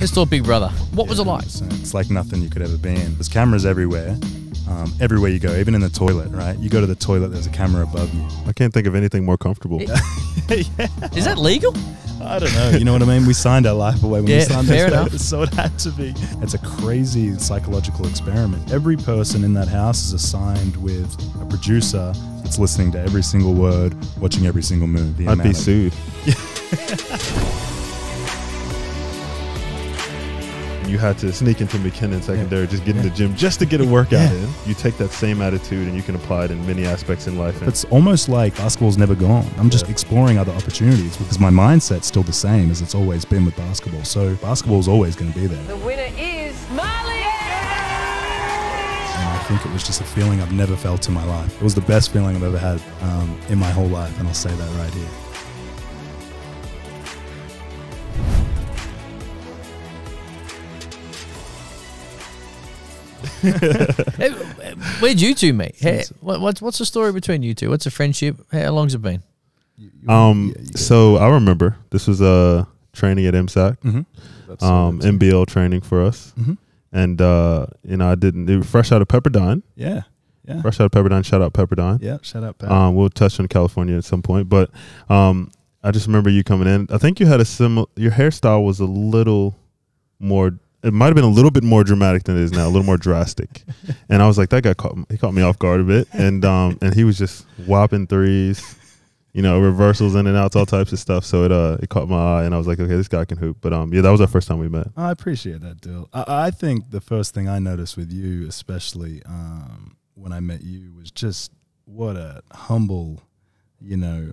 Let's talk Big Brother. What was it like? It's like nothing you could ever be in. There's cameras everywhere. Everywhere you go, even in the toilet, right? You go to the toilet, there's a camera above you. I can't think of anything more comfortable. Yeah. Is that legal? I don't know. You know what I mean? We signed our life away when we signed fair those enough. papers, so it had to be. It's a crazy psychological experiment. Every person in that house is assigned with a producer that's listening to every single word, watching every single move. I'd be sued. You had to sneak into McKinnon Secondary, just get in the gym just to get a workout in. You take that same attitude and you can apply it in many aspects in life. It's almost like basketball's never gone. I'm just exploring other opportunities because my mindset's still the same as it's always been with basketball. So basketball's always going to be there. The winner is Marley! And I think it was just a feeling I've never felt in my life. It was the best feeling I've ever had in my whole life, and I'll say that right here. Where'd you two meet? Hey, what's the story between you two? What's the friendship? How long's it been? So I remember this was training at MSAC, MBL training for us, and you know, it was fresh out of Pepperdine. Yeah. Fresh out of Pepperdine. Shout out Pepperdine. Yeah, shout out Pep. We'll touch on California at some point, but I just remember you coming in. I think you had your hairstyle was a little more. It might have been a little bit more dramatic than it is now, a little more drastic. And I was like, that guy caught me off guard a bit. And he was just whopping threes, you know, reversals in and outs, all types of stuff. So it caught my eye, and I was like, okay, this guy can hoop. But yeah, that was our first time we met. I appreciate that, Dill. I think the first thing I noticed with you, especially when I met you, was just what a humble, you know,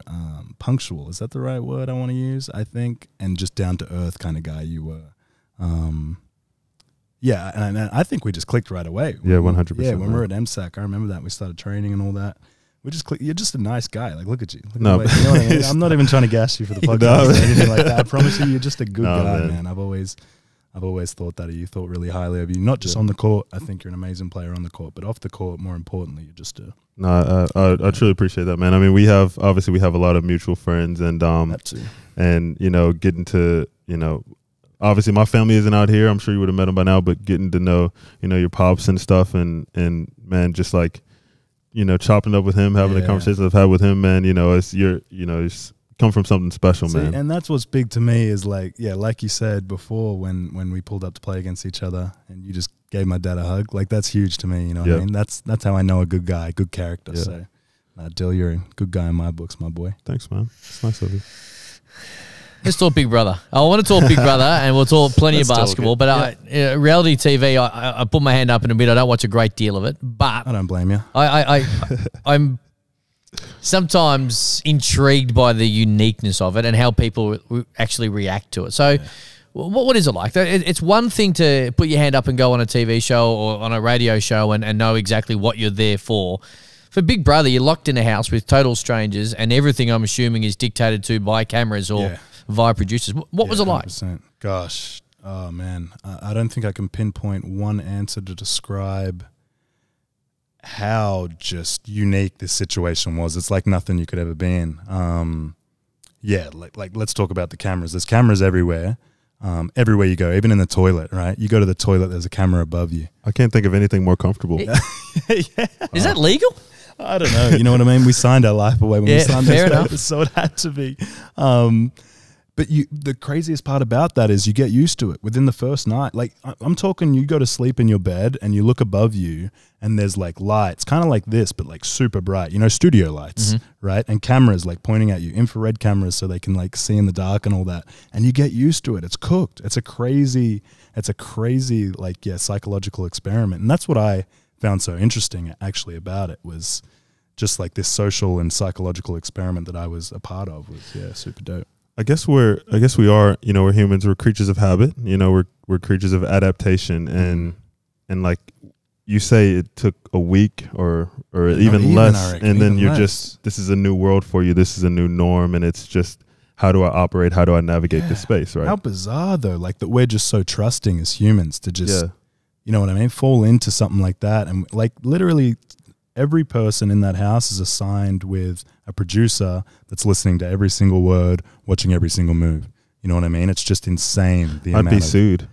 punctual. Is that the right word I want to use? I think, and just down to earth kind of guy you were. Yeah, and I think we just clicked right away. Yeah, 100%. Yeah, when we were at MSAC, I remember that. We started training and all that. We just clicked. You're just a nice guy. Like, look at you. You know what I mean? I'm not even trying to gas you for the podcast or anything like that. I promise you're just a good guy, man. I've always thought that of you. Thought really highly of you. Not just on the court. I think you're an amazing player on the court, but off the court, more importantly, you're just a. No, I truly appreciate that, man. I mean, we have a lot of mutual friends, and you know, getting to, you know. Obviously, my family isn't out here. I'm sure you would have met them by now, but getting to know, you know, your pops and stuff, and man, just like, you know, chopping up with him, having the conversations I've had with him, man, you know, it's come from something special, man. And that's what's big to me is like, yeah, like you said before, when we pulled up to play against each other, and you just gave my dad a hug, like that's huge to me. You know what I mean? That's how I know a good guy, good character. Yeah. So, Dill, you're a good guy in my books, my boy. Thanks, man. It's nice of you. Let's talk Big Brother. I want to talk Big Brother, and we'll talk plenty of basketball. But reality TV, I put my hand up and admit I don't watch a great deal of it. But I don't blame you. I'm sometimes intrigued by the uniqueness of it and how people actually react to it. So, what is it like? It's one thing to put your hand up and go on a TV show or on a radio show and know exactly what you're there for. For Big Brother, you're locked in a house with total strangers, and everything I'm assuming is dictated to by cameras or via producers. What was it like? 100%. Gosh, oh man, I don't think I can pinpoint one answer to describe how just unique this situation was. It's like nothing you could ever be in. Like let's talk about the cameras. There's cameras everywhere. Everywhere you go, even in the toilet, right? You go to the toilet, there's a camera above you. I can't think of anything more comfortable. Is that legal? I don't know. You know what I mean? We signed our life away when we signed those papers, so it had to be. But the craziest part about that is you get used to it within the first night. Like I'm talking, you go to sleep in your bed and you look above you and there's like lights, kind of like this, but like super bright, you know, studio lights, right? And cameras like pointing at you, infrared cameras so they can like see in the dark and all that. And you get used to it. It's cooked. It's a crazy like, psychological experiment. And that's what I found so interesting actually about it, was just like this social and psychological experiment that I was a part of was super dope. I guess we are, you know, we're humans, we're creatures of habit, you know, we're creatures of adaptation, and like you say, it took a week or even less, and then you're just, this is a new world for you, this is a new norm, and it's just, how do I operate, how do I navigate this space, right? How bizarre though, like that we're just so trusting as humans to just, you know what I mean, fall into something like that. And like literally every person in that house is assigned with a producer that's listening to every single word, watching every single move. You know what I mean? It's just insane. I'd be sued.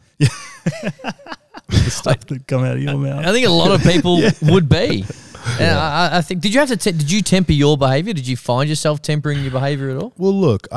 The stuff that come out of your mouth. I think a lot of people would be. I think. Did you have to? Did you temper your behavior? Did you find yourself tempering your behavior at all? Well, look,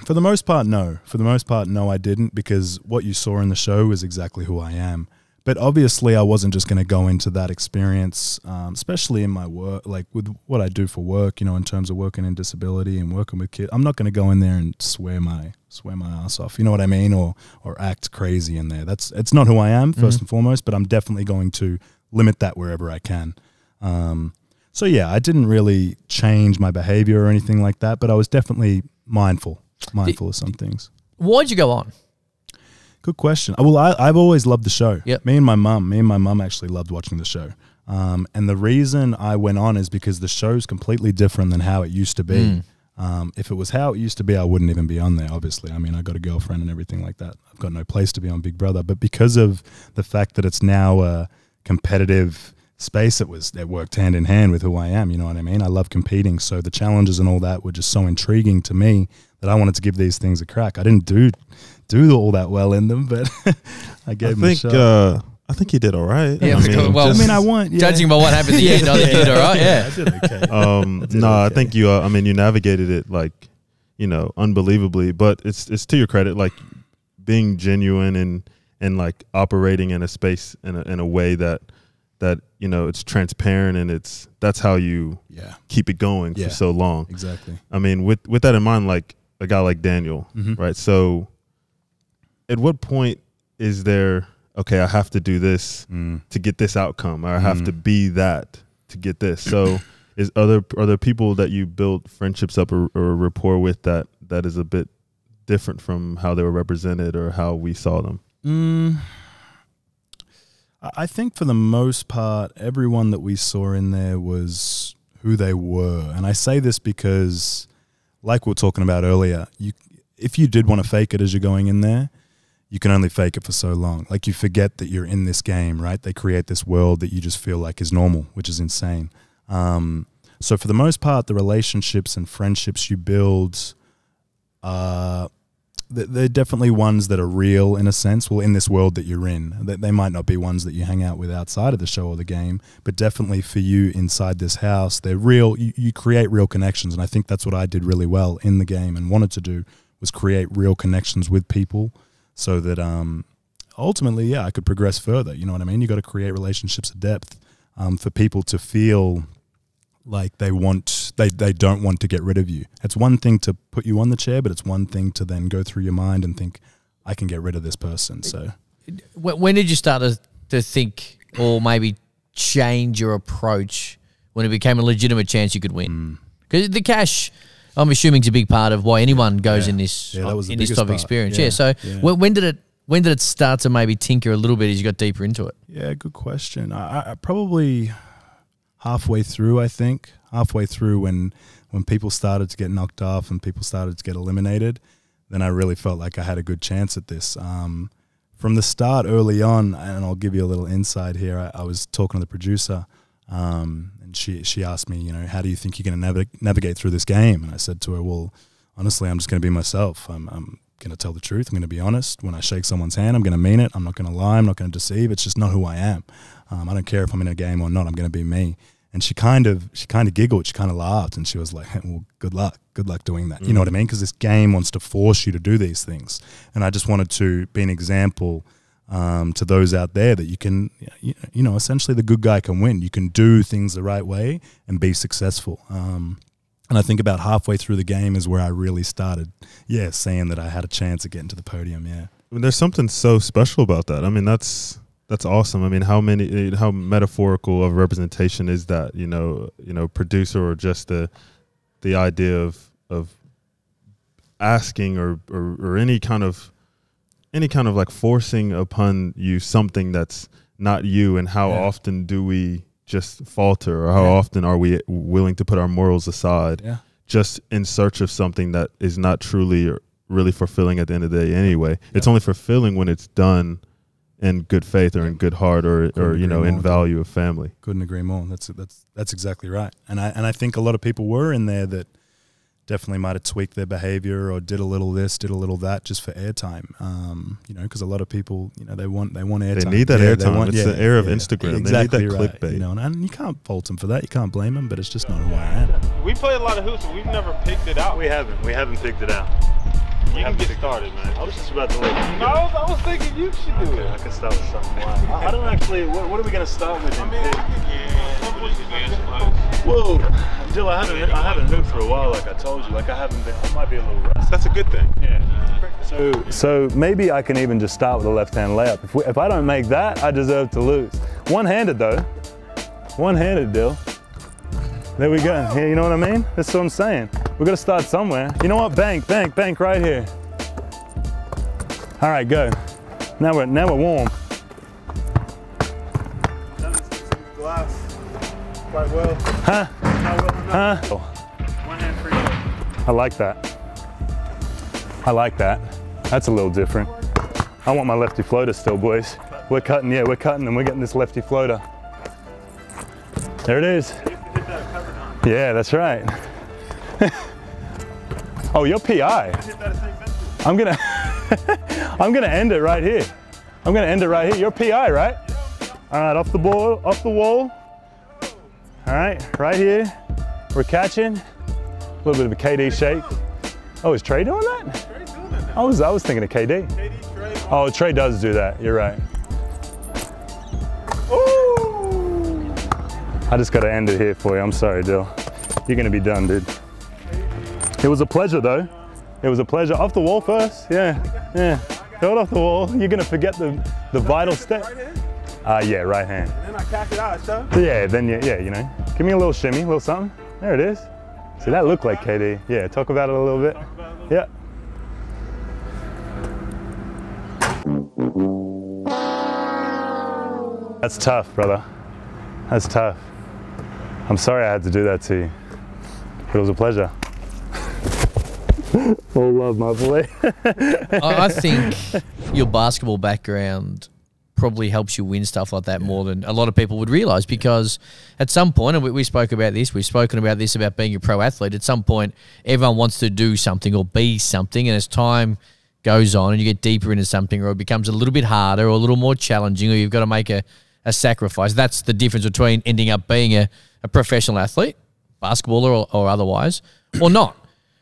for the most part, no. For the most part, no, I didn't, because what you saw in the show is exactly who I am. But obviously, I wasn't just going to go into that experience, especially in my work, like with what I do for work, in terms of working in disability and working with kids. I'm not going to go in there and swear my ass off, you know what I mean, or act crazy in there. It's not who I am, first and foremost, but I'm definitely going to limit that wherever I can. So yeah, I didn't really change my behavior or anything like that, but I was definitely mindful of some things. Why'd you go on? Good question. Well, I've always loved the show. Yep. Me and my mum actually loved watching the show. And the reason I went on is because the show's completely different than how it used to be. If it was how it used to be, I wouldn't even be on there, obviously. I mean, I got a girlfriend and everything like that. I've got no place to be on Big Brother. But because of the fact that it's now a competitive space, it worked hand in hand with who I am, you know what I mean? I love competing. So the challenges and all that were just so intriguing to me that I wanted to give these things a crack. I didn't do all that well in them, but I gave them a shot. I think you did all right. Yeah, judging by what happened at the end, I think you did all right. Yeah, I did okay. I think you. You navigated it unbelievably. But it's to your credit, like being genuine and like operating in a space in a way that it's transparent, and that's how you keep it going for so long. Exactly. I mean, with that in mind, like a guy like Daniel, right? So, at what point is there? Okay, I have to do this to get this outcome, or I have to be that to get this. So, are there people that you build friendships up or rapport with that is a bit different from how they were represented or how we saw them? I think for the most part, everyone that we saw in there was who they were. And I say this because, like we were talking about earlier, if you did want to fake it as you're going in there, you can only fake it for so long. Like, you forget that you're in this game, right? They create this world that you just feel like is normal, which is insane. So for the most part, the relationships and friendships you build they're definitely ones that are real in a sense. Well, in this world that you're in, they might not be ones that you hang out with outside of the show or the game, but definitely for you inside this house, they're real. You create real connections, and I think that's what I did really well in the game and wanted to do, was create real connections with people so that ultimately, I could progress further. You know what I mean? You got to create relationships of depth for people to feel like they don't want to get rid of you. It's one thing to put you on the chair, but it's one thing to then go through your mind and think, I can get rid of this person. So when did you start to think, or maybe change your approach, when it became a legitimate chance you could win? Because the cash, I'm assuming, is a big part of why anyone goes in this type of experience. So when did it start to maybe tinker a little bit as you got deeper into it? Yeah, good question. I probably halfway through, I think. Halfway through when people started to get knocked off and people started to get eliminated, then I really felt like I had a good chance at this. From the start, early on, and I'll give you a little insight here, I was talking to the producer, and she asked me, how do you think you're going to navigate through this game? And I said to her, well, honestly, I'm just going to be myself. I'm going to tell the truth. I'm going to be honest. When I shake someone's hand, I'm going to mean it. I'm not going to lie. I'm not going to deceive. It's just not who I am. I don't care if I'm in a game or not. I'm going to be me. And she kind of giggled. She kind of laughed, and she was like, well, good luck doing that. You know what I mean? Because this game wants to force you to do these things. And I just wanted to be an example to those out there that you can, essentially the good guy can win. You can do things the right way and be successful. And I think about halfway through the game is where I really started, saying that I had a chance of getting to the podium. I mean, there's something so special about that. I mean, that's awesome. I mean, how metaphorical of representation is that? Producer, or just the idea of asking or any kind of like forcing upon you something that's not you, and how often do we just falter, or how often are we willing to put our morals aside just in search of something that is not truly or really fulfilling at the end of the day anyway. It's only fulfilling when it's done in good faith or in good heart or in value of family. Couldn't agree more. That's exactly right. And I think a lot of people were in there that definitely might have tweaked their behavior or did a little this, did a little that just for airtime. You know, because a lot of people, you know, they want airtime. They need that airtime. It's the era of Instagram. Exactly, they need that right. clickbait. You know, and you can't fault them for that. You can't blame them, but it's just not who I am. We play a lot of hoops, but we've never picked it out. We haven't picked it out. You can get started, man. I was just about to let you go. I was thinking you should do it. I can start with something. I don't actually. What are we going to start with? Whoa, Jill, I haven't hooped for a while. Like I told you, like I might be a little rusty. That's a good thing. Yeah. So maybe I can even just start with a left-hand layup. If I don't make that, I deserve to lose. One-handed though. One-handed, Dill. There we go. Yeah, you know what I mean? That's what I'm saying. We've got to start somewhere. You know what? Bank right here. All right, go. Now we're warm. Glass quite well. Huh? Huh? One hand free throw. I like that. I like that. That's a little different. I want my lefty floater still, boys. We're cutting, and we're getting this lefty floater. There it is. Yeah, that's right. Oh, you're PI. I'm gonna end it right here. You're PI, right? All right, off the wall. All right, right here. We're catching. A little bit of a KD shake. Oh, is Trey doing that? Trey's doing that now. I was thinking of KD. KD, Trey. Oh, Trey does do that. You're right. Ooh! I just got to end it here for you. I'm sorry, Dill. You're going to be done, dude. It was a pleasure, though. It was a pleasure. Off the wall first. Yeah. Hold off the wall. You're going to forget the vital step. Right hand? Yeah, right hand. And then I catch it out, so. Yeah, then yeah, you know. Give me a little shimmy, a little something. There it is. See, that looked like KD. Yeah, talk about it a little bit. Yeah. That's tough, brother. That's tough. I'm sorry I had to do that to you. But it was a pleasure. All love, my boy. I think your basketball background probably helps you win stuff like that more than a lot of people would realize, because at some point, and we spoke about this, we've spoken about this, about being a pro athlete, at some point everyone wants to do something or be something, and as time goes on and you get deeper into something, or it becomes a little bit harder or a little more challenging, or you've got to make a sacrifice. That's the difference between ending up being a professional athlete, basketballer or otherwise, or not.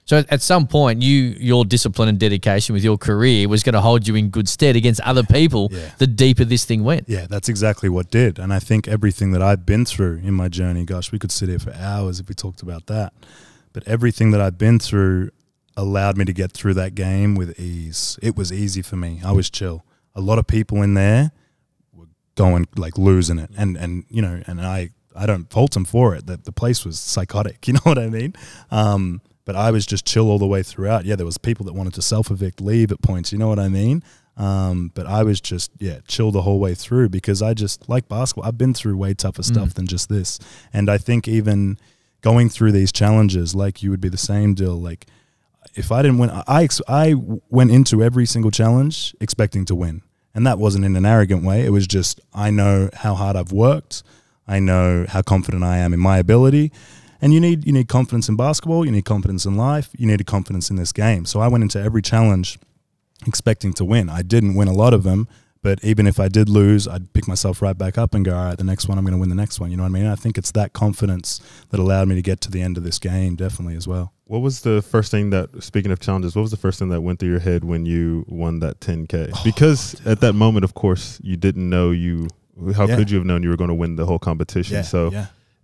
So at some point, your discipline and dedication with your career was going to hold you in good stead against other people the deeper this thing went. Yeah, that's exactly what did. And I think everything that I've been through in my journey, gosh, we could sit here for hours if we talked about that. But everything that I've been through allowed me to get through that game with ease. It was easy for me. I was chill. A lot of people in there were going, like, losing it. And you know, and I don't fault them for it. The place was psychotic, you know what I mean? But I was just chill all the way throughout. Yeah, there was people that wanted to self-evict, leave at points, you know what I mean? But I was just, chill the whole way through, because I just like basketball. I've been through way tougher stuff than just this. And I think even going through these challenges, like you would be the same, Dill, like if I didn't win, I went into every single challenge expecting to win. And that wasn't in an arrogant way. It was just, I know how hard I've worked. I know how confident I am in my ability. And you need confidence in basketball, you need confidence in life, you need confidence in this game. So I went into every challenge expecting to win. I didn't win a lot of them, but even if I did lose, I'd pick myself right back up and go, all right, the next one, I'm going to win the next one. You know what I mean? I think it's that confidence that allowed me to get to the end of this game, definitely, as well. What was the first thing that, speaking of challenges, what was the first thing that went through your head when you won that 10K? Because at that moment, of course, you didn't know how could you have known you were going to win the whole competition?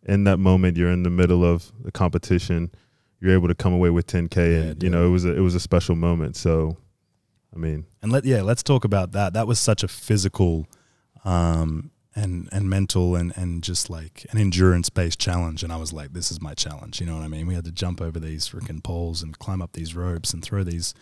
In that moment, you're in the middle of the competition, you're able to come away with 10K, and you know, it was a special moment. So, I mean, and let's talk about that. That was such a physical, and mental and just like an endurance based challenge. And I was like, this is my challenge. You know what I mean? We had to jump over these freaking poles and climb up these ropes and throw these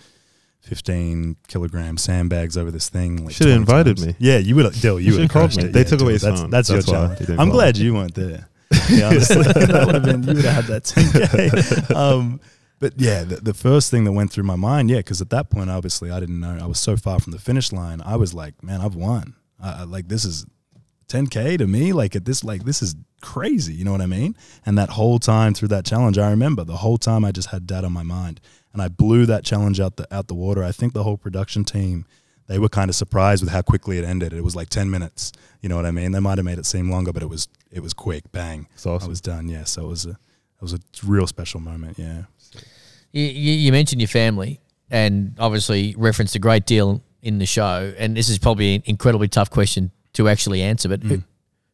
15-kilogram sandbags over this thing. Like, should have invited me. Yeah, you would, Dill. You would have called me. They took away his phone. That's your challenge. I'm glad you weren't there. Yeah, honestly, that would have been, you would have had that 10K. But yeah, the first thing that went through my mind, because at that point, obviously, I didn't know. I was so far from the finish line. I was like, man, I've won. Like, this is 10K to me, like at this, like this is crazy, you know what I mean? And that whole time through that challenge, I remember the whole time I just had Dad on my mind, and I blew that challenge out the water. I think the whole production team, they were kind of surprised with how quickly it ended. It was like 10 minutes, you know what I mean? They might have made it seem longer, but it was quick, bang. It's awesome. I was done, yeah. So it was a real special moment, yeah. You mentioned your family, and obviously referenced a great deal in the show, and this is probably an incredibly tough question to actually answer, but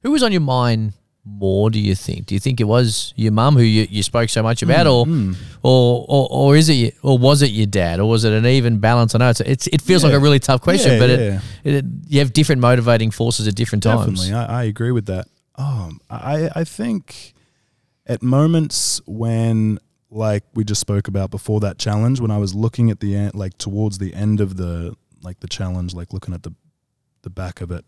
who was on your mind more, do you think? Do you think it was your mum, who you spoke so much about, or is it, or was it your dad, or was it an even balance? I know it feels like a really tough question, but you have different motivating forces at different times. Definitely, I agree with that. I think at moments when, like we just spoke about before that challenge, when I was looking at the end, like towards the end of the challenge, like looking at the back of it,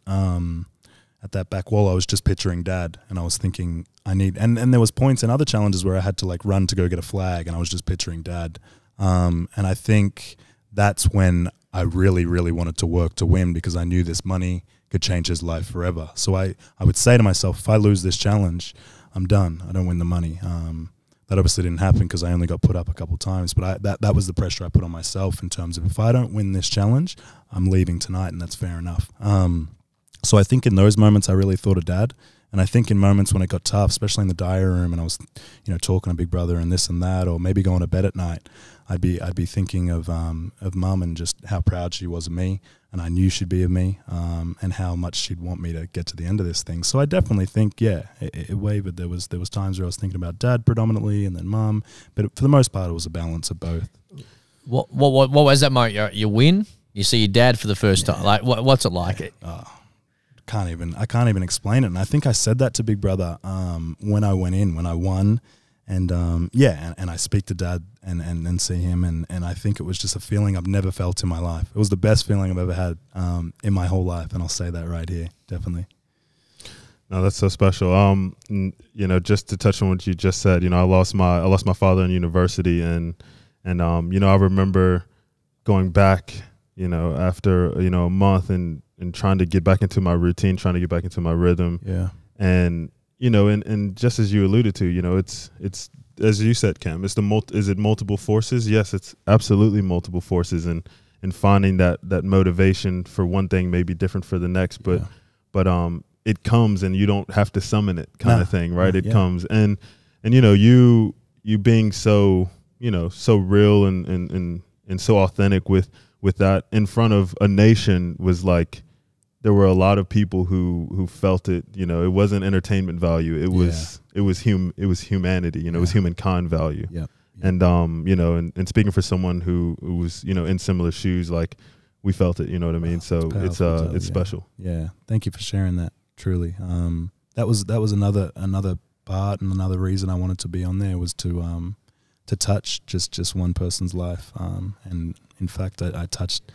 at that back wall, I was just picturing Dad, and I was thinking and there was points in other challenges where I had to like run to go get a flag, and I was just picturing Dad. And I think that's when I really, really wanted to work to win, because I knew this money could change his life forever. So I would say to myself, if I lose this challenge, I'm done. I don't win the money. That obviously didn't happen because I only got put up a couple of times, but that was the pressure I put on myself in terms of, if I don't win this challenge, I'm leaving tonight, and that's fair enough. So I think in those moments I really thought of Dad, and I think in moments when it got tough, especially in the diary room, and I was, talking to Big Brother and this and that, or maybe going to bed at night, I'd be thinking of Mum, and just how proud she was of me, and I knew she'd be of me, and how much she'd want me to get to the end of this thing. So I definitely think, it wavered. There was times where I was thinking about Dad predominantly, and then Mum, but for the most part it was a balance of both. What was that moment? You win, you see your dad for the first time. Like what's it like? I can't even explain it. And I think I said that to Big Brother when I won, and and I speak to Dad and see him, and I think it was just a feeling I've never felt in my life. It was the best feeling I've ever had in my whole life, and I'll say that right here, definitely. No, that's so special. Just to touch on what you just said, I lost my father in university, and I remember going back, after a month, and trying to get back into my routine, trying to get back into my rhythm. Yeah. And and just as you alluded to, it's as you said, Cam, is it multiple forces? Yes, it's absolutely multiple forces, and finding that motivation for one thing may be different for the next, but it comes, and you don't have to summon it, kind of thing, right? It comes, and you being so so real and so authentic with that in front of a nation was like, there were a lot of people who felt it. It wasn't entertainment value. It was humanity. It was humankind value. Yeah. And and speaking for someone who was in similar shoes, like, we felt it. You know what I mean? So it's special. Yeah. Thank you for sharing that. Truly. That was another part, and another reason I wanted to be on there was to touch just one person's life. And in fact, I touched.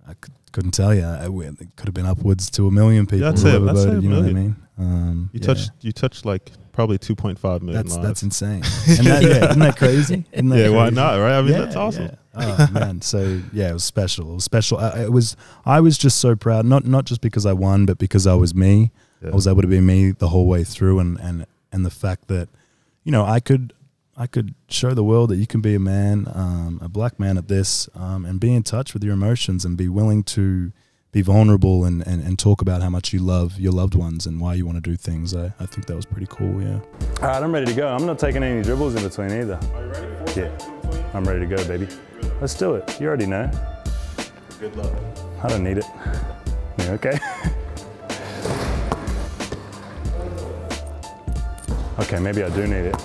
I couldn't tell you. It could have been upwards to 1 million people. That's it. You know what I mean? You touched like probably 2.5 million lives. That's insane. And isn't that crazy? Isn't that crazy? Why not? Right? I mean, that's awesome. Yeah. Oh man. So it was special. It was special. I was just so proud. Not just because I won, but because I was me. Yeah. I was able to be me the whole way through, and the fact that I could show the world that you can be a man, a black man at this, and be in touch with your emotions, and be willing to be vulnerable, and talk about how much you love your loved ones and why you want to do things. I think that was pretty cool, yeah. All right, I'm ready to go. I'm not taking any dribbles in between either. Are you ready? Yeah, I'm ready to go, baby. Let's do it. You already know. Good luck. I don't need it. Yeah, okay. Okay, maybe I do need it.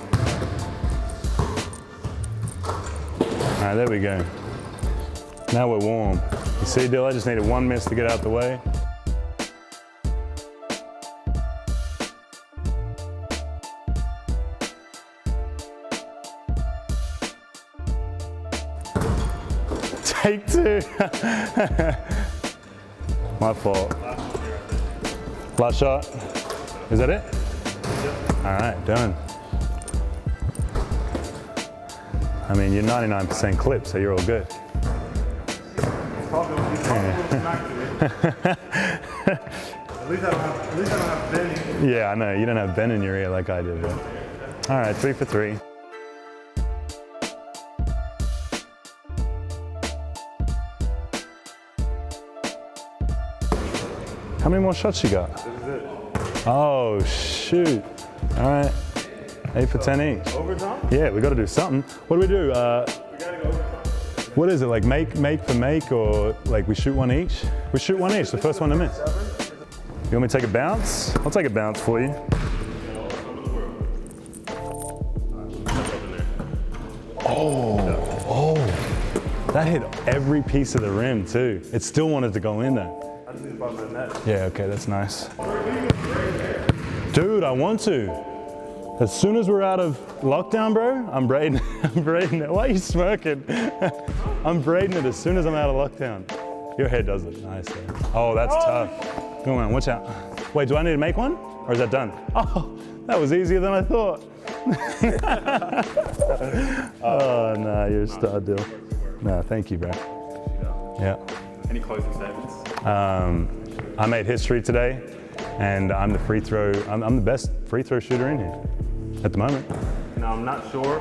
All right, there we go. Now we're warm. You see, Dill, I just needed one miss to get out the way. Take two. My fault. Last shot. Is that it? All right, done. I mean, you're 99% clip, so you're all good. least I don't have Ben. Yeah, I know. You don't have Ben in your ear like I did. Right? All right, 3 for 3. How many more shots you got? This is it. Oh, shoot. All right. 8 for 10 each. Overtime? Yeah, we got to do something. What do we do? We gotta go overtime. What is it, like make for make, or like we shoot one each? We shoot one each, the first one to miss. You want me to take a bounce? I'll take a bounce for you. Oh, that hit every piece of the rim too. It still wanted to go in there. I just need to bottom the net. Yeah, okay, that's nice. Dude, I want to. As soon as we're out of lockdown, bro, I'm braiding it. Why are you smirking? I'm braiding it as soon as I'm out of lockdown. Your hair does look nice there. Oh, that's tough. Come on, watch out. Wait, do I need to make one? Or is that done? Oh, that was easier than I thought. Oh, no, you're a star, Dill. No, thank you, bro. Yeah. Any closing statements? I made history today, and I'm the I'm the best free throw shooter in here at the moment. Now, I'm not sure.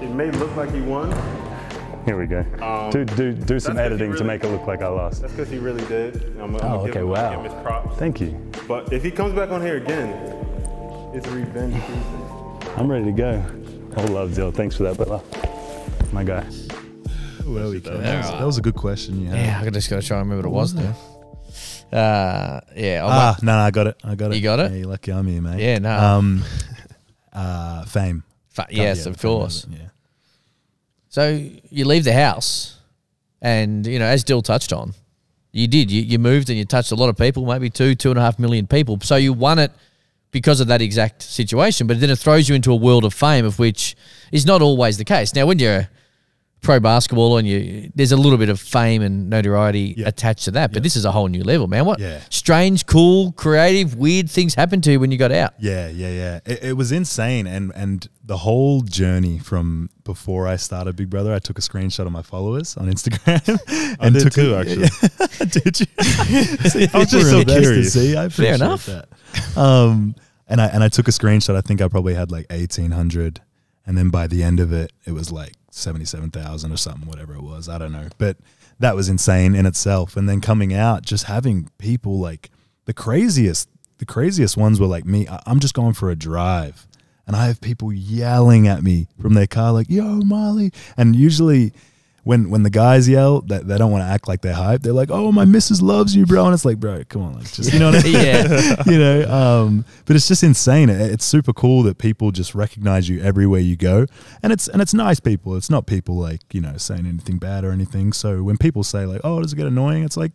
It may look like he won. Here we go. Do some editing to make it look like I lost. That's because he really did. I'm Oh, okay, wow. Give him his props. Thank you. But if he comes back on here again, it's revenge Tuesday. I'm ready to go. All love, Dill. Thanks for that, brother. My guy. Well, that was a good question you had. Yeah, I just got to try and remember what it was now. Yeah. No, I got it. I got it. You got it? Yeah, you're lucky I'm here, mate. Yeah, no. Fame. Yes, Yeah, of course. Yeah. So you leave the house, and as Dill touched on, you did. You moved and you touched a lot of people, maybe 2.5 million people. So you won it because of that exact situation. But then it throws you into a world of fame, of which is not always the case. Now, when you're pro basketball and there's a little bit of fame and notoriety attached to that, but this is a whole new level, man. What strange, cool, creative, weird things happened to you when you got out? Yeah. It was insane, and the whole journey from before I started Big Brother, I took a screenshot of my followers on Instagram. I did too, actually. Did you? I was just so curious. To see. I appreciate Fair enough. that. And I took a screenshot. I think I probably had like 1,800, and then by the end of it, it was like 77,000 or something, whatever it was. I don't know. But that was insane in itself. And then coming out, just having people like the craziest ones were like me. I'm just going for a drive, and I have people yelling at me from their car like, yo, Marley. And usually when the guys yell, that they don't want to act like they're hyped. They're like, oh, my missus loves you, bro. And it's like, bro, come on. Like, just, you know what I mean? Yeah. But it's just insane. It's super cool that people just recognize you everywhere you go. And it's nice people. It's not people like, saying anything bad or anything. So when people say like, oh, does it get annoying? It's like,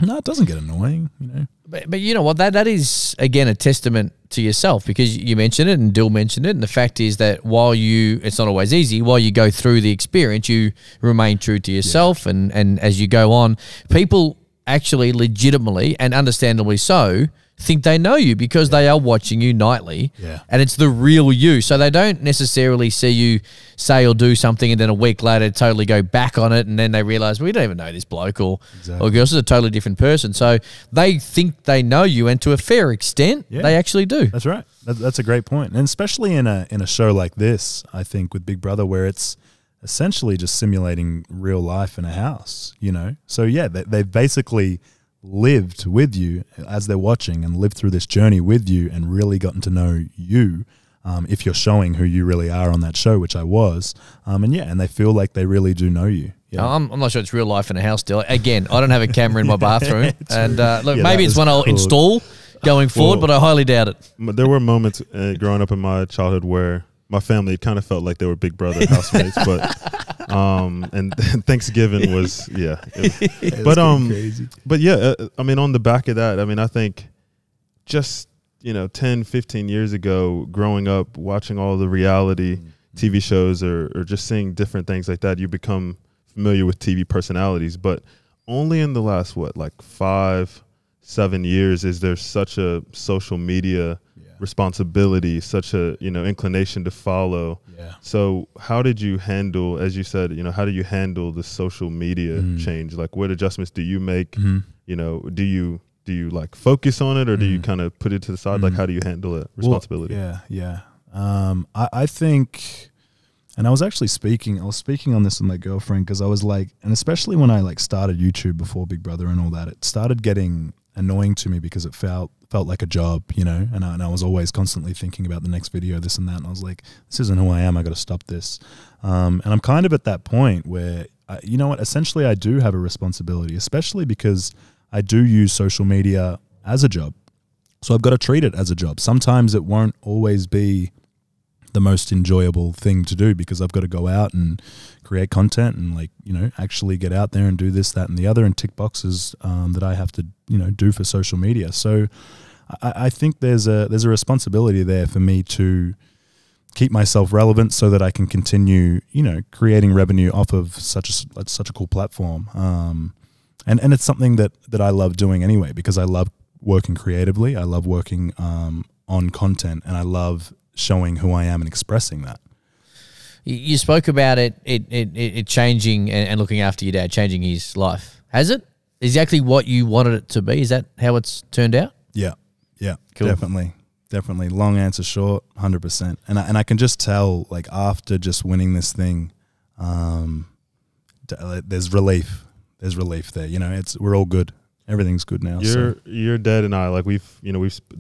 no, it doesn't get annoying, But you know what? That is, again, a testament to yourself, because you mentioned it and Dill mentioned it. And the fact is that it's not always easy, while you go through the experience, you remain true to yourself. Yeah. And as you go on, people actually legitimately and understandably so think they know you, because they are watching you nightly. Yeah. And it's the real you. So they don't necessarily see you say or do something and then a week later totally go back on it, and then they realize, we don't even know this bloke or girl. This is a totally different person. So they think they know you, and to a fair extent, they actually do. That's right. That's a great point. And especially in a show like this, I think with Big Brother, where it's essentially just simulating real life in a house, So yeah, they've basically lived with you as they're watching, and lived through this journey with you, and really gotten to know you, if you're showing who you really are on that show, which I was. And they feel like they really do know you. Yeah. I'm not sure it's real life in a house still. Again, I don't have a camera in my bathroom. And look, maybe it's one I'll install going forward, but I highly doubt it. There were moments growing up in my childhood where my family kind of felt like they were Big Brother housemates, but and Thanksgiving was crazy. But yeah, I mean, on the back of that, I mean, I think just 10, 15 years ago, growing up watching all the reality TV shows or just seeing different things like that, you become familiar with TV personalities. But only in the last 5-7 years is there such a social media responsibility, such a inclination to follow. So how did you handle, as you said, how do you handle the social media change? Like, what adjustments do you make? Do you do you like focus on it, or do you kind of put it to the side? Like, how do you handle it? Responsibility? Well, yeah. I think, and I was speaking on this with my girlfriend, because I was like, and especially when I like started YouTube before Big Brother and all that, it started getting annoying to me because it felt like a job, you know, and I was always constantly thinking about the next video, this and that, and I was like, this isn't who I am, I got to stop this. And I'm kind of at that point where, you know what, essentially I do have a responsibility, especially because I do use social media as a job. So I've got to treat it as a job. Sometimes it won't always be the most enjoyable thing to do, because I've got to go out and create content and, like, you know, actually get out there and do this, that, and the other, and tick boxes that I have to, you know, do for social media. So I think there's a responsibility there for me to keep myself relevant so that I can continue, you know, creating revenue off of such a cool platform. And it's something that I love doing anyway, because I love working creatively. I love working on content, and I love showing who I am and expressing that. You spoke about it changing and looking after your dad, changing his life. Has it? Exactly what you wanted it to be? Is that how it's turned out? Yeah. Cool. Definitely. Long answer short, 100%. And I can just tell, like, after just winning this thing, there's relief. There's relief there. You know, we're all good. Everything's good now. Your dad and I, like, we've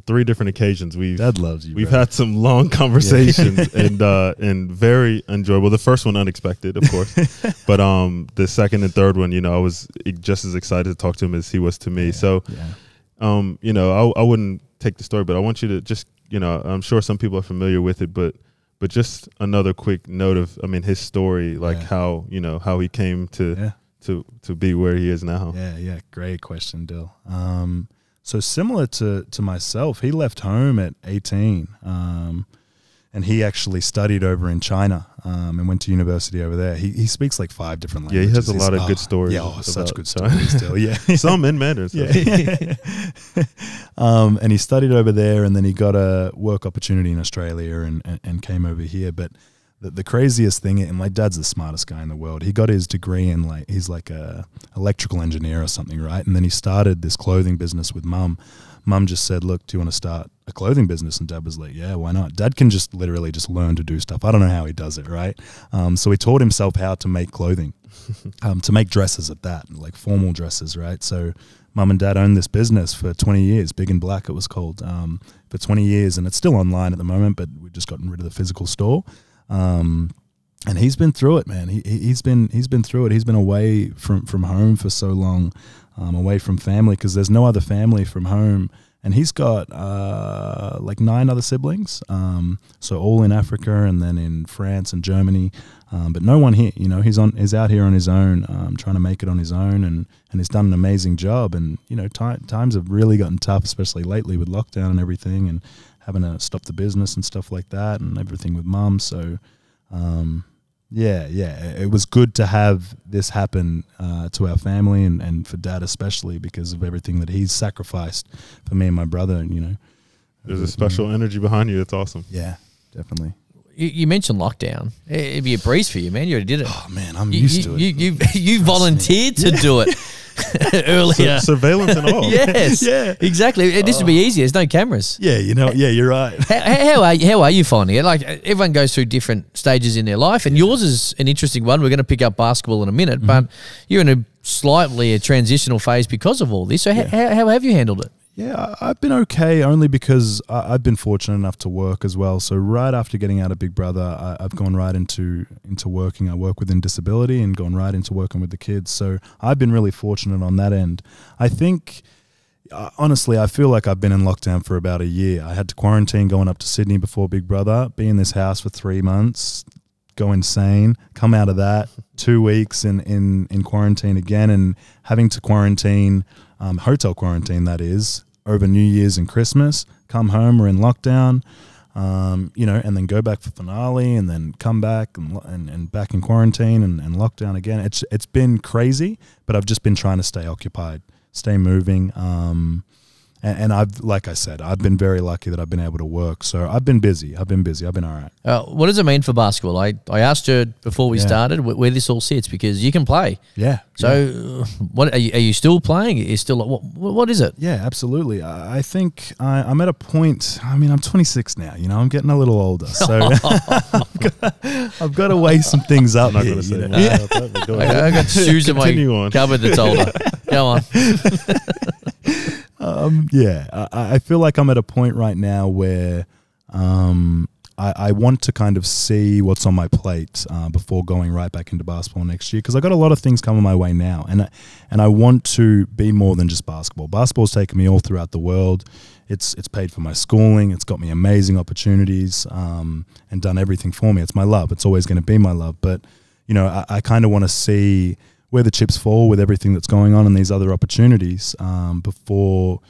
3 different occasions. Dad loves you. We've had some long conversations and very enjoyable. The first one unexpected, of course, but the second and third one, you know, I was just as excited to talk to him as he was to me. Yeah, so, you know, I wouldn't take the story, but I want you to just, you know, I'm sure some people are familiar with it, but just another quick note of, I mean, his story, like how, you know, how he came to be where he is now. Yeah. Great question, Dill. So similar to myself, he left home at 18, and he actually studied over in China and went to university over there. He speaks like 5 different languages. Yeah, he has a lot of good stories. Yeah, such good stories, Dill. Yeah, some in Mandarin. Yeah. And he studied over there, and then he got a work opportunity in Australia and came over here. But the craziest thing, and my dad's the smartest guy in the world. He got his degree in, like, he's like a electrical engineer or something, right? And then he started this clothing business with Mum. Mum just said, look, do you want to start a clothing business? And Dad was like, yeah, why not? Dad can just literally just learn to do stuff. I don't know how he does it, right? So he taught himself how to make clothing, to make dresses at that, like formal dresses, right? So Mum and Dad owned this business for 20 years, Big and Black it was called, for 20 years. And it's still online at the moment, but we've just gotten rid of the physical store. And he's been through it, man. He's been through it. He's been away from home for so long, away from family, because there's no other family from home. And he's got like 9 other siblings, so all in Africa and then in France and Germany, but no one here. You know, he's out here on his own, trying to make it on his own, and he's done an amazing job. And you know, times have really gotten tough, especially lately with lockdown and everything, and having to stop the business and stuff like that, and everything with Mum. So, yeah, it was good to have this happen to our family and for Dad especially, because of everything that he's sacrificed for me and my brother. And you know, there's a special energy behind you. That's awesome. Yeah, definitely. You mentioned lockdown. It'd be a breeze for you, man. You already did it. Oh man, I'm used to it. You volunteered to do it earlier. Surveillance and all. Yes. Yeah. Exactly. This would be easier. There's no cameras. Yeah. You know. Yeah, you're right. How are you finding it? Like, everyone goes through different stages in their life, and yours is an interesting one. We're going to pick up basketball in a minute, but you're in a transitional phase because of all this. So how have you handled it? Yeah, I've been okay, only because I've been fortunate enough to work as well. So right after getting out of Big Brother, I've gone right into working. I work within disability and gone right into working with the kids. So I've been really fortunate on that end. I think, honestly, I feel like I've been in lockdown for about a year. I had to quarantine going up to Sydney before Big Brother, be in this house for 3 months, go insane, come out of that, 2 weeks in quarantine again, and having to quarantine, hotel quarantine that is, over New Year's and Christmas, come home, we're in lockdown, you know, and then go back for finale, and then come back and back in quarantine and lockdown again. It's been crazy, but I've just been trying to stay occupied, stay moving, And I've, like I said, I've been very lucky that I've been able to work. So I've been busy. I've been all right. What does it mean for basketball? I asked you before we started where this all sits, because you can play. Yeah. So what are you still playing? Are you still what is it? Yeah, absolutely. I think I'm at a point. I mean, I'm 26 now. You know, I'm getting a little older, so I've got to weigh some things up. I'm not here, going to say you know? more about that, but go ahead. I got shoes in Continue my on. cupboard that's older. Go on. I feel like I'm at a point right now where I want to kind of see what's on my plate before going right back into basketball next year, because I got a lot of things coming my way now, and I want to be more than just basketball. Basketball's taken me all throughout the world. It's paid for my schooling. It's got me amazing opportunities and done everything for me. It's my love. It's always going to be my love. But you know, I kind of want to see where the chips fall with everything that's going on and these other opportunities before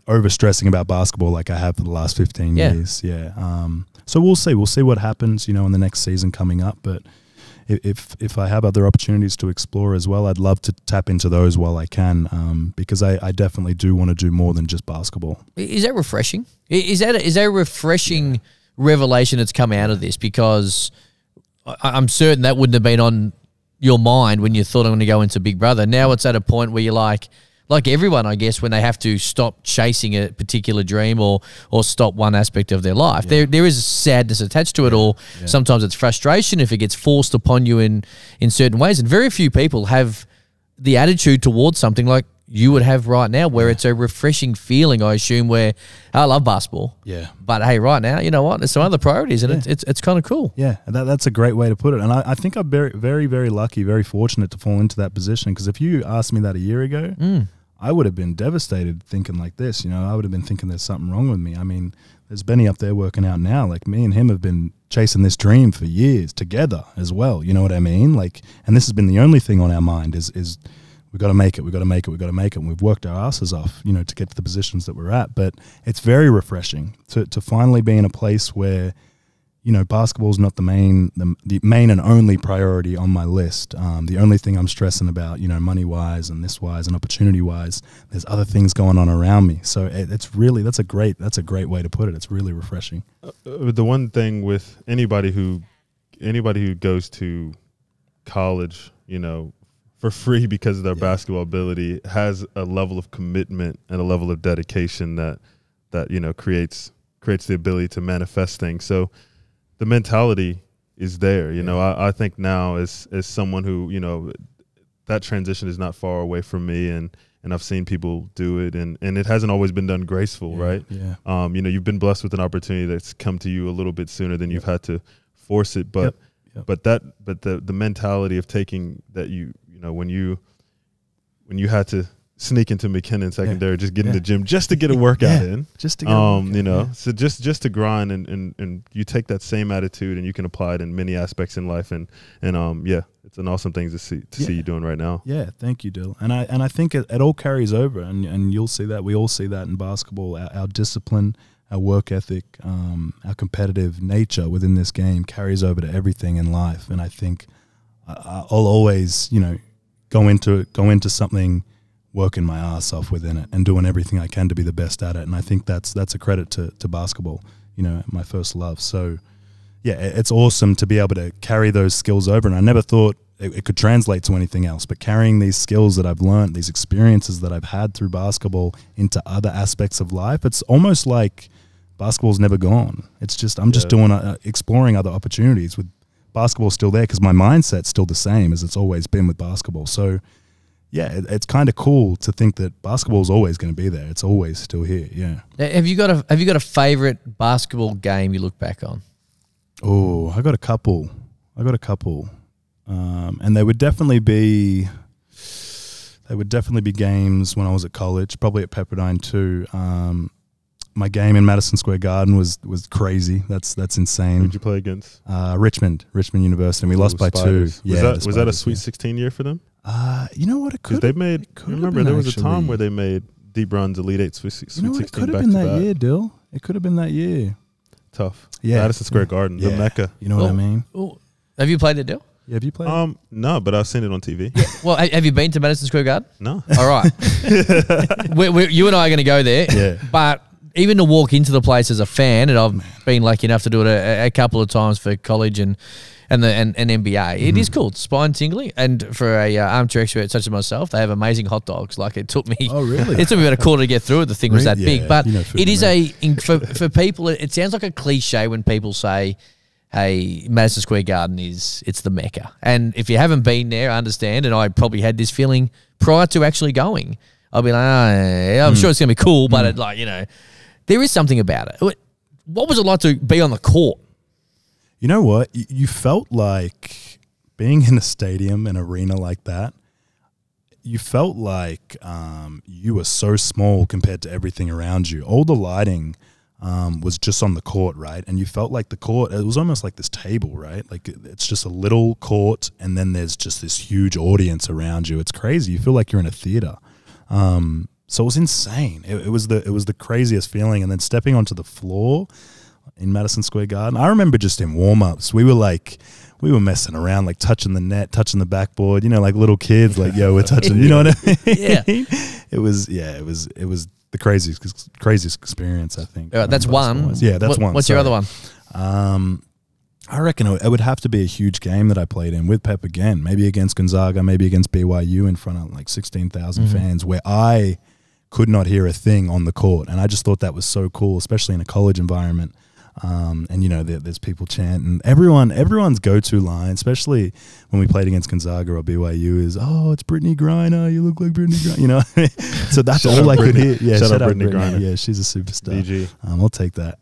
overstressing about basketball like I have for the last 15 years. Yeah. So we'll see. We'll see what happens, you know, in the next season coming up. But if I have other opportunities to explore as well, I'd love to tap into those while I can, because I definitely do want to do more than just basketball. Is that refreshing? Is that a refreshing revelation that's come out of this? Because I'm certain that wouldn't have been on your mind when you thought I'm going to go into Big Brother. Now it's at a point where you're like everyone, I guess, when they have to stop chasing a particular dream or stop one aspect of their life. There is a sadness attached to it, or sometimes it's frustration if it gets forced upon you in certain ways. And very few people have the attitude towards something like you would have right now, where it's a refreshing feeling, I assume, where I love basketball. Yeah. But hey, right now, you know what? There's some other priorities, and it's kind of cool. Yeah, that's a great way to put it. And I think I'm very, very, very lucky, very fortunate to fall into that position, because if you asked me that a year ago, I would have been devastated thinking like this. You know, I would have been thinking there's something wrong with me. I mean, there's Benny up there working out now. Like, me and him have been chasing this dream for years together as well. You know what I mean? Like, and this has been the only thing on our mind is we've got to make it, we've got to make it, we've got to make it. And we've worked our asses off, you know, to get to the positions that we're at. But it's very refreshing to finally be in a place where, you know, basketball's not the main and only priority on my list. The only thing I'm stressing about, you know, money-wise and this-wise and opportunity-wise, there's other things going on around me. So it's really, that's a great way to put it. It's really refreshing. The one thing with anybody who goes to college, you know, for free because of their basketball ability, has a level of commitment and a level of dedication that you know creates the ability to manifest things. So the mentality is there. You know, I think now as someone who, you know, that transition is not far away from me, and I've seen people do it, and it hasn't always been done graceful, right? Yeah. You know, you've been blessed with an opportunity that's come to you a little bit sooner than you've had to force it, but the mentality of taking that, you know, when you had to sneak into McKinnon secondary, just get in the gym just to get a workout in, just to get you know, so just to grind, and you take that same attitude and you can apply it in many aspects in life, and yeah, it's an awesome thing to see you doing right now. Yeah, thank you, Dill. And I think it all carries over, and you'll see that. We all see that in basketball. Our discipline, our work ethic, our competitive nature within this game carries over to everything in life. And I think I'll always, you know, go into something working my ass off within it and doing everything I can to be the best at it. And I think that's a credit to basketball, you know, my first love. So yeah, it's awesome to be able to carry those skills over. And I never thought it could translate to anything else, but carrying these skills that I've learned, these experiences that I've had through basketball into other aspects of life, it's almost like basketball's never gone. It's just, I'm just doing, exploring other opportunities with basketball still there, because my mindset's still the same as it's always been with basketball. So yeah, it's kind of cool to think that basketball is always going to be there. It's always still here. Yeah. Have you got a favorite basketball game you look back on? Oh, I got a couple. And they would definitely be games when I was at college, probably at Pepperdine too. My game in Madison Square Garden was crazy. That's insane. Who'd you play against? Richmond University. And we lost by Spiders. 2. Yeah, was that a Sweet 16 year for them? You know what? It could. They made. Remember, there was a time where they made deep runs, Elite 8, Sweet 16 back to back. It could have been that year, Dill. It could have been that year. Tough. Yeah, Madison Square Garden, the Mecca. You know what I mean? Have you played it, Dill? Yeah, have you played? No, but I've seen it on TV. Well, have you been to Madison Square Garden? No. All right. You and I are going to go there. Yeah. But even to walk into the place as a fan, and I've been lucky enough to do it a couple of times for college and NBA, it is cool. It's spine tingling. And for a armchair expert such as myself, they have amazing hot dogs. Like it took me. Oh, really? It took me about a quarter to get through it. The thing was that big. But it is for people, it sounds like a cliche when people say, hey, Madison Square Garden it's the Mecca. And if you haven't been there, I understand, and I probably had this feeling prior to actually going. I'll be like, I'm sure it's going to be cool, but there is something about it. What was it like to be on the court? You know what? You felt like being in a stadium, an arena like that, you felt like you were so small compared to everything around you. All the lighting was just on the court, right? And you felt like the court, it was almost like this table, right? Like it's just a little court and then there's just this huge audience around you. It's crazy. You feel like you're in a theater. So it was insane. It was the craziest feeling. And then stepping onto the floor in Madison Square Garden, I remember just in warm-ups, we were messing around, like touching the net, touching the backboard, like little kids, like, yo, we're touching, you know what I mean? Yeah. It was the craziest experience, I think. That's one. Yeah, that's one. What's your other one? I reckon it would have to be a huge game that I played in with Pep again, maybe against Gonzaga, maybe against BYU in front of like 16,000 fans, where I could not hear a thing on the court. And I just thought that was so cool, especially in a college environment. And there's people chanting. Everyone's go-to line, especially when we played against Gonzaga or BYU, is, "Oh, it's Brittany Griner. You look like Brittany Griner." So that's all I could hear. Yeah, shout out Brittany Griner. Yeah, she's a superstar. BG. I'll take that.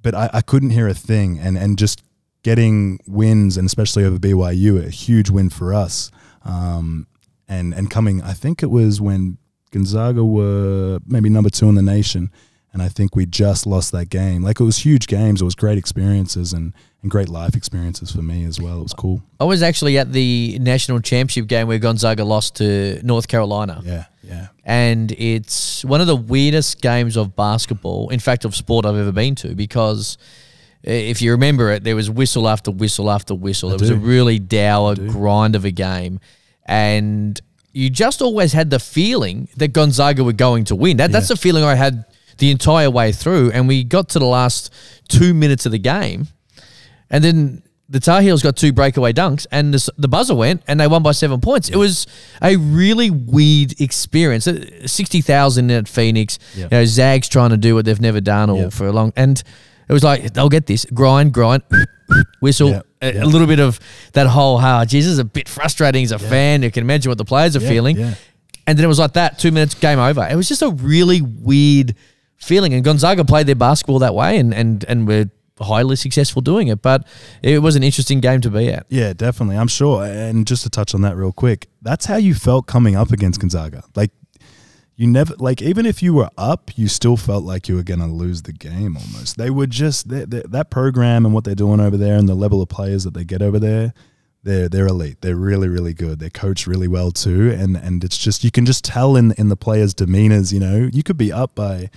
But I couldn't hear a thing, and just getting wins, and especially over BYU, a huge win for us. And coming, I think it was when Gonzaga were maybe number 2 in the nation. And I think we just lost that game. Like, it was huge games. It was great experiences and great life experiences for me as well. It was cool. I was actually at the national championship game where Gonzaga lost to North Carolina. Yeah. And it's one of the weirdest games of basketball, in fact, of sport I've ever been to, because if you remember it, there was whistle after whistle after whistle. It was a really dour grind of a game. And you just always had the feeling that Gonzaga were going to win. That's the feeling I had the entire way through, and we got to the last 2 minutes of the game, and then the Tar Heels got 2 breakaway dunks, and the buzzer went, and they won by 7 points. It was a really weird experience. 60,000 at Phoenix. Zag's trying to do what they've never done for a long, and it was like, they'll get this, grind, whistle, a little bit of that whole, Jesus, a bit frustrating as a fan. You can imagine what the players are feeling. And then it was like that, 2 minutes, game over. It was just a really weird feeling, and Gonzaga played their basketball that way, and were highly successful doing it. But it was an interesting game to be at. Yeah, definitely, I'm sure. And just to touch on that real quick, that's how you felt coming up against Gonzaga. Like, you never, like, even if you were up, you still felt like you were going to lose the game almost. They were just, that program and what they're doing over there and the level of players that they get over there, they're elite. They're really, really good. They're coached really well too. And it's just, you can just tell in the players' demeanors, you could be up by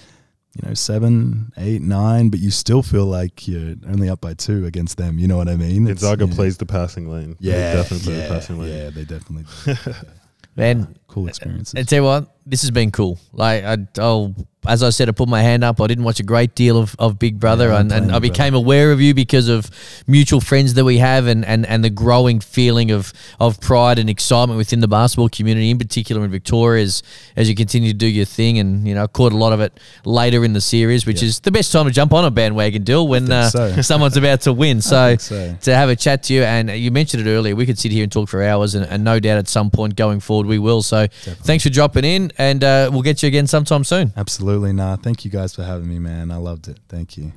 7, 8, 9, but you still feel like you're only up by 2 against them. You know what I mean? Gonzaga plays the passing lane. Yeah, they definitely play the passing lane. Yeah, they definitely do. Man, cool experiences. I tell you what, this has been cool. Like, as I said, I put my hand up. I didn't watch a great deal of Big Brother, and I became aware of you because of mutual friends that we have, and the growing feeling of pride and excitement within the basketball community, in particular in Victoria, as you continue to do your thing. And I caught a lot of it later in the series, which is the best time to jump on a bandwagon deal when someone's about to win. So to have a chat to you, and you mentioned it earlier, we could sit here and talk for hours, and no doubt at some point going forward we will. So thanks for dropping in, and we'll get you again sometime soon. Absolutely. Nah, thank you guys for having me, man. I loved it. Thank you.